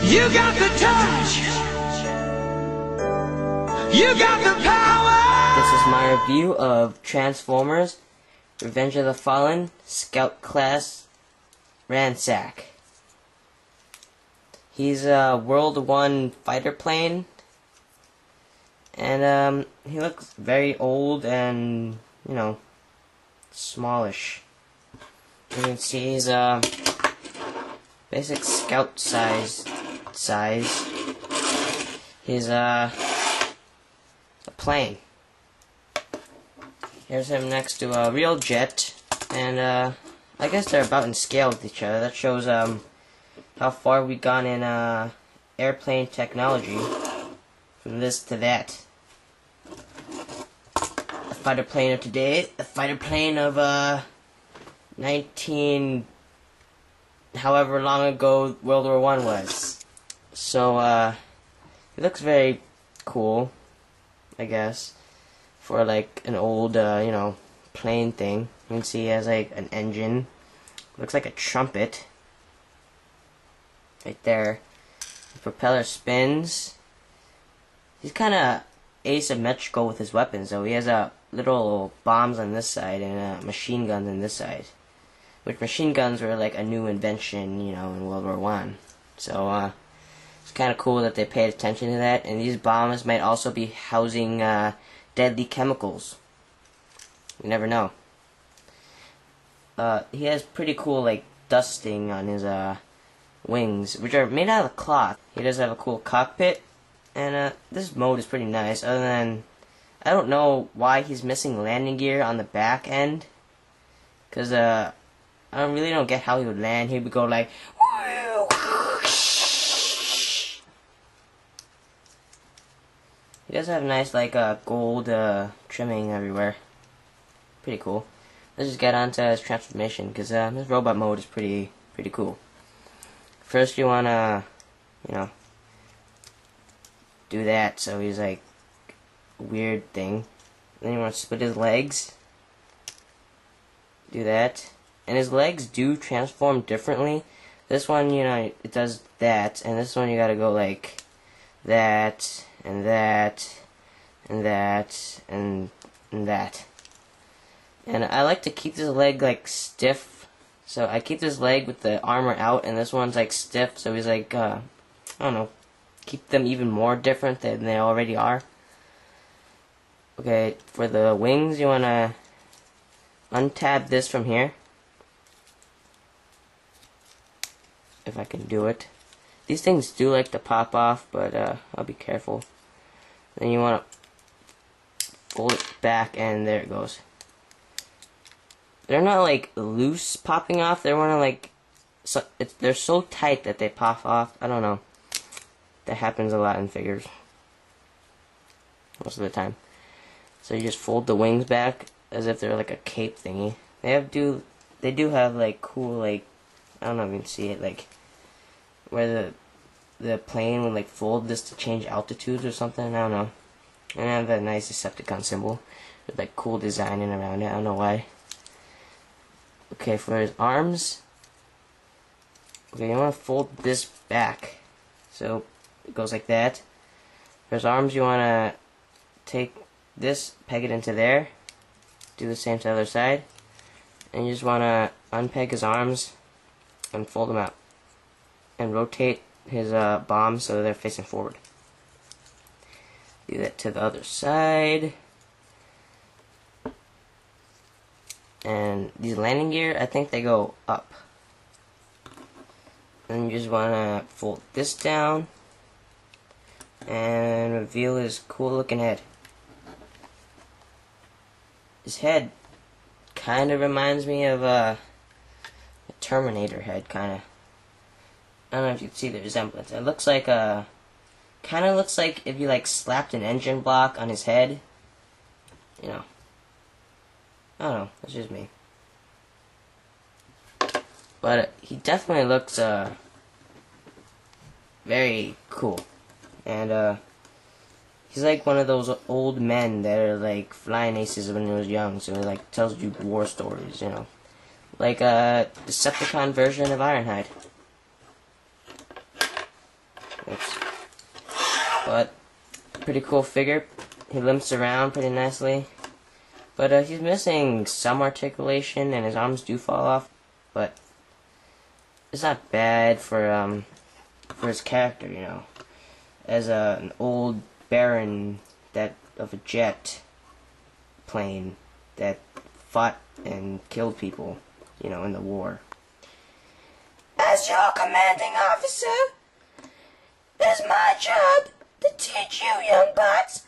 You got the touch. You got the power. This is my review of Transformers Revenge of the Fallen Scout Class Ransack. He's a World 1 fighter plane, and he looks very old and, you know, smallish. You can see he's basic scout size. He's a plane. Here's him next to a real jet, and I guess they're about in scale with each other. That shows how far we've gone in airplane technology from this to that. A fighter plane of today, a fighter plane of 19 however long ago World War I was. So it looks very cool, I guess, for like an old you know, plane thing. You can see he has like an engine. Looks like a trumpet right there. The propeller spins. He's kinda asymmetrical with his weapons though. He has little bombs on this side and machine guns on this side. Which machine guns were like a new invention, you know, in World War I. So it's kind of cool that they paid attention to that. And these bombs might also be housing deadly chemicals. You never know. He has pretty cool like dusting on his wings, which are made out of cloth. He does have a cool cockpit, and this mode is pretty nice. Other than, I don't know why he's missing landing gear on the back end, because I really don't get how he would land. He would go like, he does have nice like gold trimming everywhere. Pretty cool. Let's just get on to his transformation, because his robot mode is pretty cool. First you wanna, you know, do that so he's like a weird thing. Then you wanna split his legs. Do that. And his legs do transform differently. This one, you know, it does that, and this one you gotta go like that, and that, and that, and that. And I like to keep this leg like stiff, so I keep this leg with the armor out, and this one's like stiff, so he's like, I don't know, keep them even more different than they already are. Okay, for the wings, you wanna untab this from here. If I can do it. These things do like to pop off, but I'll be careful. Then you want to fold it back, and there it goes. They're not like loose popping off. They're one of like, they're so tight that they pop off. I don't know. That happens a lot in figures. Most of the time. So you just fold the wings back as if they're like a cape thingy. They do have like cool like, I don't know if you can see it, like where the plane would like fold this to change altitudes or something. I don't know. And I have that nice Decepticon symbol with like cool designing around it. I don't know why. Okay, for his arms, okay, you want to fold this back so it goes like that. For his arms, you want to take this, peg it into there, do the same to the other side, and you just want to unpeg his arms and fold them out, and rotate his bombs so they're facing forward. Do that to the other side. And these landing gear, I think they go up. And you just want to fold this down and reveal his cool looking head. His head kind of reminds me of a Terminator head, kind of. I don't know if you can see the resemblance. It looks like kind of looks like if you like slapped an engine block on his head. You know. I don't know, that's just me. But he definitely looks very cool. And he's like one of those old men that are like flying aces when he was young, so he like tells you war stories, you know. Like a Decepticon version of Ironhide. Oops. But pretty cool figure. He limps around pretty nicely. But he's missing some articulation and his arms do fall off. But it's not bad for his character, you know. As an old baron of a jet plane that fought and killed people, you know, in the war. As your commanding officer, it is my job to teach you young bots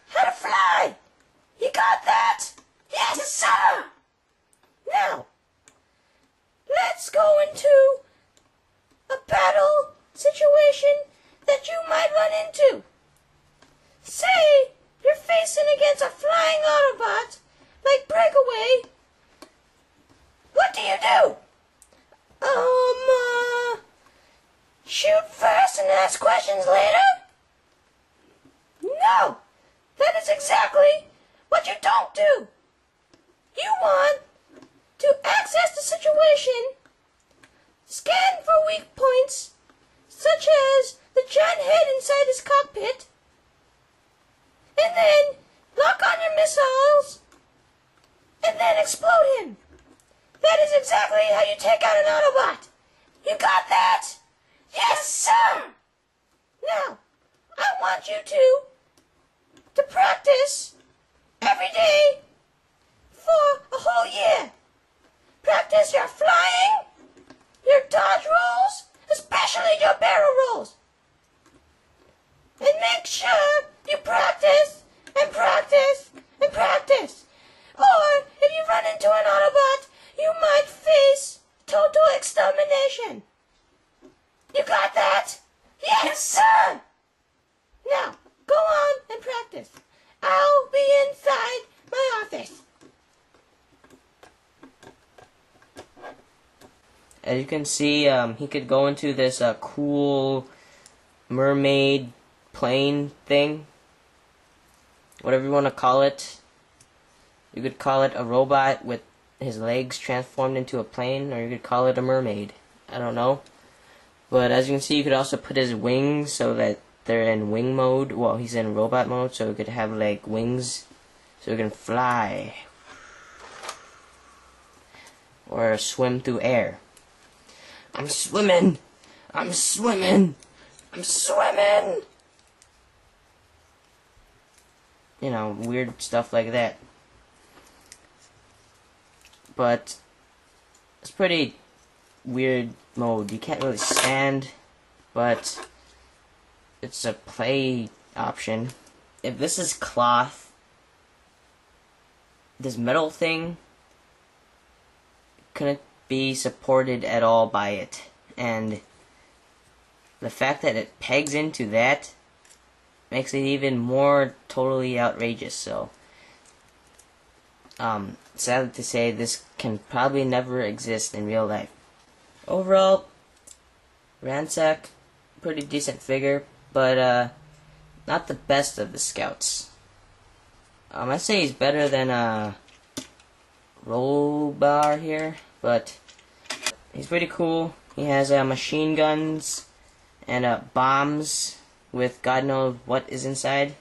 how to fly. You got that? Yes, sir! Now, let's go into a battle situation that you might run into. Say you're facing against a flying Autobot like Breakaway. What do you do? Shoot first and ask questions later? No, that is exactly what you don't do. You want to access the situation, scan for weak points, such as the giant head inside his cockpit, and then lock on your missiles, and then explode him. That is exactly how you take out an Autobot. You got that? Yes, sir! Now, I want you to practice every day for a whole year. Practice your flying, your dodge rolls, especially your barrel rolls. And make sure you practice and practice and practice. Or if you run into an Autobot, you might face total extermination. You got that? Yes, sir! Now, go on and practice. I'll be inside my office. As you can see, he could go into this cool mermaid plane thing. Whatever you want to call it. You could call it a robot with his legs transformed into a plane, or you could call it a mermaid. I don't know. But as you can see, you could also put his wings so that they're in wing mode. Well, he's in robot mode, so he could have like wings so he can fly. Or swim through air. I'm swimming! I'm swimming! I'm swimming! You know, weird stuff like that. But it's pretty weird mode. You can't really stand, but it's a play option. If this is cloth, this metal thing couldn't be supported at all by it, and the fact that it pegs into that makes it even more totally outrageous. So sadly to say, this can probably never exist in real life. Overall, Ransack, pretty decent figure, but not the best of the scouts. I'd say he's better than Rollbar here, but he's pretty cool. He has machine guns and bombs with God knows what is inside.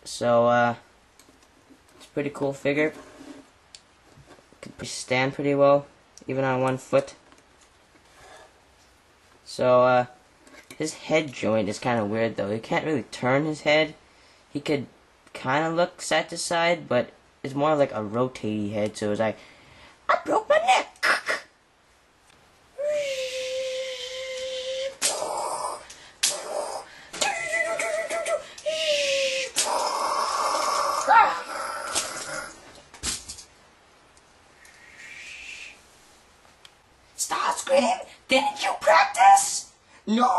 So it's a pretty cool figure. Could stand pretty well, even on one foot. So his head joint is kind of weird though. He can't really turn his head. He could kind of look side to side, but it's more like a rotating head. So it's like, I broke my neck. Starscream, didn't you practice? No!